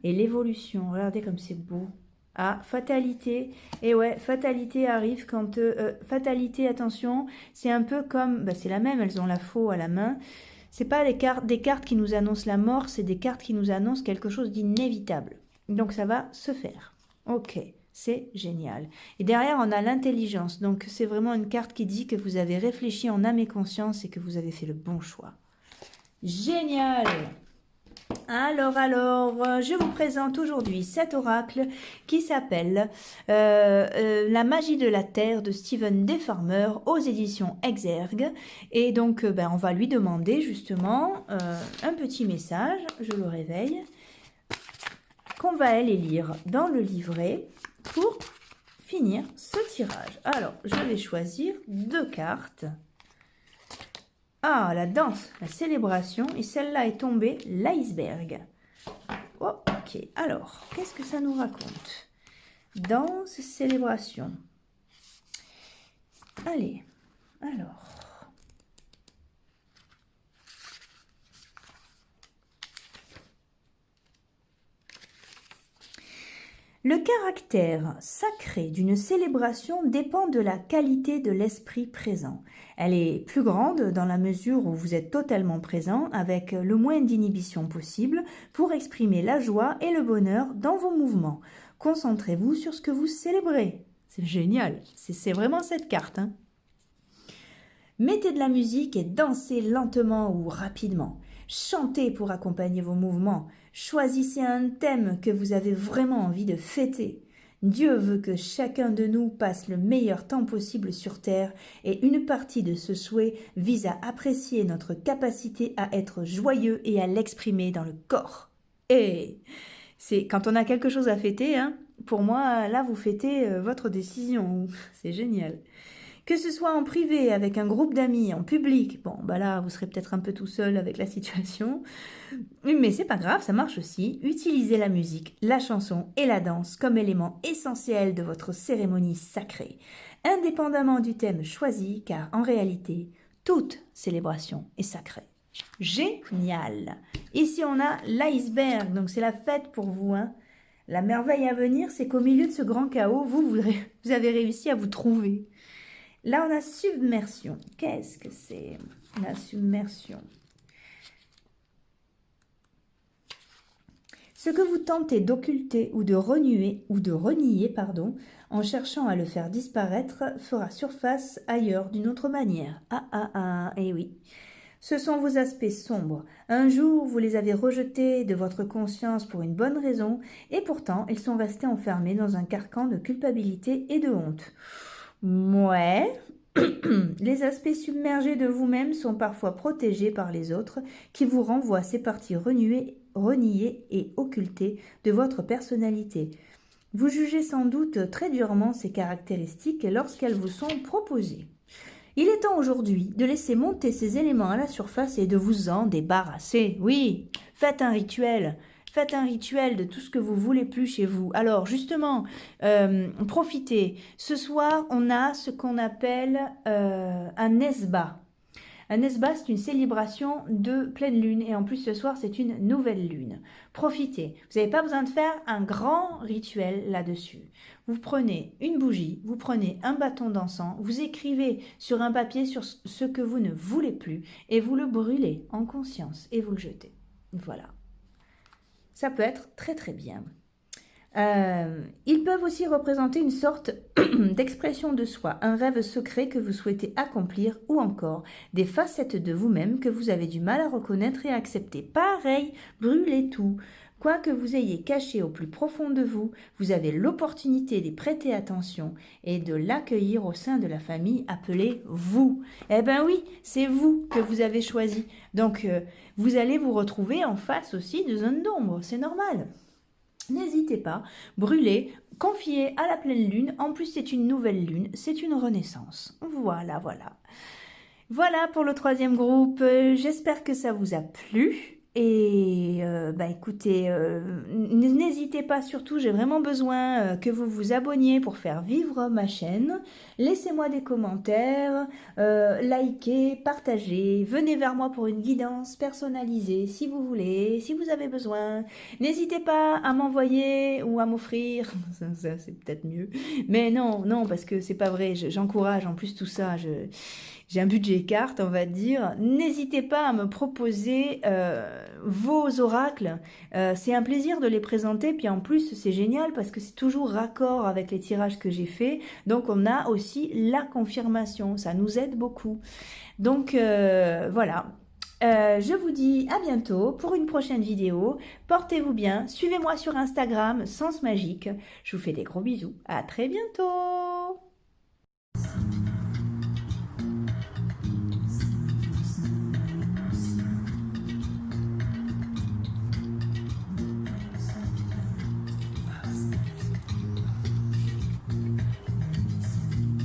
Et l'évolution, regardez comme c'est beau. Ah, fatalité. Et ouais, fatalité arrive quand... fatalité, attention, c'est un peu comme... Bah, c'est la même, elles ont la faux à la main. C'est pas des cartes qui nous annoncent la mort, c'est des cartes qui nous annoncent quelque chose d'inévitable. Donc ça va se faire. Ok, c'est génial. Et derrière, on a l'intelligence. Donc c'est vraiment une carte qui dit que vous avez réfléchi en âme et conscience et que vous avez fait le bon choix. Génial! Alors, je vous présente aujourd'hui cet oracle qui s'appelle La magie de la terre de Stephen Defarmer aux éditions Exergue. Et donc, on va lui demander justement un petit message, je le réveille, qu'on va aller lire dans le livret pour finir ce tirage. Alors, je vais choisir 2 cartes. Ah, la danse, la célébration, et celle-là est tombée, l'iceberg. Oh, ok, alors, qu'est-ce que ça nous raconte? Danse, célébration. Allez, alors. Le caractère sacré d'une célébration dépend de la qualité de l'esprit présent. Elle est plus grande dans la mesure où vous êtes totalement présent avec le moins d'inhibition possible pour exprimer la joie et le bonheur dans vos mouvements. Concentrez-vous sur ce que vous célébrez. C'est génial, c'est vraiment cette carte. Hein. Mettez de la musique et dansez lentement ou rapidement. Chantez pour accompagner vos mouvements. Choisissez un thème que vous avez vraiment envie de fêter. Dieu veut que chacun de nous passe le meilleur temps possible sur Terre et une partie de ce souhait vise à apprécier notre capacité à être joyeux et à l'exprimer dans le corps. Et c'est quand on a quelque chose à fêter, hein, pour moi, là, vous fêtez votre décision. C'est génial. Que ce soit en privé, avec un groupe d'amis, en public, bon, bah là, vous serez peut-être un peu tout seul avec la situation. Mais c'est pas grave, ça marche aussi. Utilisez la musique, la chanson et la danse comme éléments essentiels de votre cérémonie sacrée, indépendamment du thème choisi, car en réalité, toute célébration est sacrée. Génial! Ici, on a l'iceberg, donc c'est la fête pour vous, hein. La merveille à venir, c'est qu'au milieu de ce grand chaos, vous avez réussi à vous trouver. Là, on a submersion. Qu'est-ce que c'est la submersion? Ce que vous tentez d'occulter ou de renier, en cherchant à le faire disparaître, fera surface ailleurs d'une autre manière. Eh oui. Ce sont vos aspects sombres. Un jour, vous les avez rejetés de votre conscience pour une bonne raison, et pourtant, ils sont restés enfermés dans un carcan de culpabilité et de honte. Ouais, les aspects submergés de vous-même sont parfois protégés par les autres qui vous renvoient ces parties reniées et occultées de votre personnalité. Vous jugez sans doute très durement ces caractéristiques lorsqu'elles vous sont proposées. Il est temps aujourd'hui de laisser monter ces éléments à la surface et de vous en débarrasser. Oui, faites un rituel. Faites un rituel de tout ce que vous voulez plus chez vous. Alors justement, profitez. Ce soir, on a ce qu'on appelle un Nesba. Un Nesba, c'est une célébration de pleine lune et en plus ce soir, c'est une nouvelle lune. Profitez. Vous n'avez pas besoin de faire un grand rituel là-dessus. Vous prenez une bougie, vous prenez un bâton d'encens, vous écrivez sur un papier sur ce que vous ne voulez plus et vous le brûlez en conscience et vous le jetez. Voilà. Ça peut être très très bien. Ils peuvent aussi représenter une sorte d'expression de soi, un rêve secret que vous souhaitez accomplir ou encore des facettes de vous-même que vous avez du mal à reconnaître et à accepter. Pareil, brûlez tout. Quoi que vous ayez caché au plus profond de vous, vous avez l'opportunité d'y prêter attention et de l'accueillir au sein de la famille appelée vous. Eh bien oui, c'est vous que vous avez choisi. Donc, vous allez vous retrouver en face aussi de zones d'ombre, c'est normal. N'hésitez pas, brûlez, confiez à la pleine lune. En plus, c'est une nouvelle lune, c'est une renaissance. Voilà, voilà. Voilà pour le troisième groupe. J'espère que ça vous a plu. Et écoutez, n'hésitez pas surtout, j'ai vraiment besoin que vous vous abonniez pour faire vivre ma chaîne. Laissez-moi des commentaires, likez, partagez, venez vers moi pour une guidance personnalisée si vous voulez, si vous avez besoin. N'hésitez pas à m'envoyer ou à m'offrir, ça c'est peut-être mieux. Mais non, parce que c'est pas vrai, j'encourage en plus tout ça, j'ai un budget carte, on va dire. N'hésitez pas à me proposer vos oracles. C'est un plaisir de les présenter. Puis en plus, c'est génial parce que c'est toujours raccord avec les tirages que j'ai faits. Donc, on a aussi la confirmation. Ça nous aide beaucoup. Donc, voilà. Je vous dis à bientôt pour une prochaine vidéo. Portez-vous bien. Suivez-moi sur Instagram, Sens Magique. Je vous fais des gros bisous. À très bientôt.